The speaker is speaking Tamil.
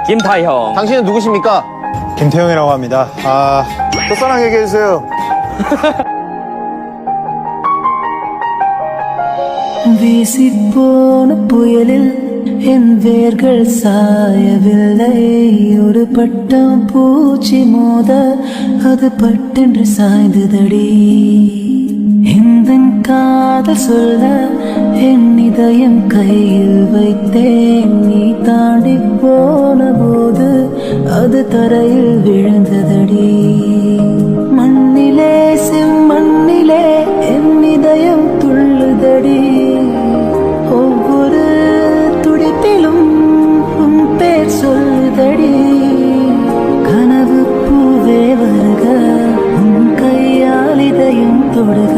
김타형. 당신은 누구십니까? 김태형이라고 합니다. 첫사랑 얘기해주세요. வீசிப்போன புயலில் என் வேர்கள் சாயவில்லை ஒரு பட்டம் பூச்சி மோத அது பட்டென்று சாய்ந்ததடி இந்த காதல் சொல்ல என் இதயம் கையில் வைத்தேன் நீ தாண்டி போன போது அது தரையில் விழுந்ததடி மண்ணிலே செம்மண்ணிலே என் இதயம் துள்ளுதடி ஒவ்வொரு துடிப்பிலும் உன் பேர் சொல்லுதடி கனவு பூவே வருக உன் கையால் இதயம் தொடுக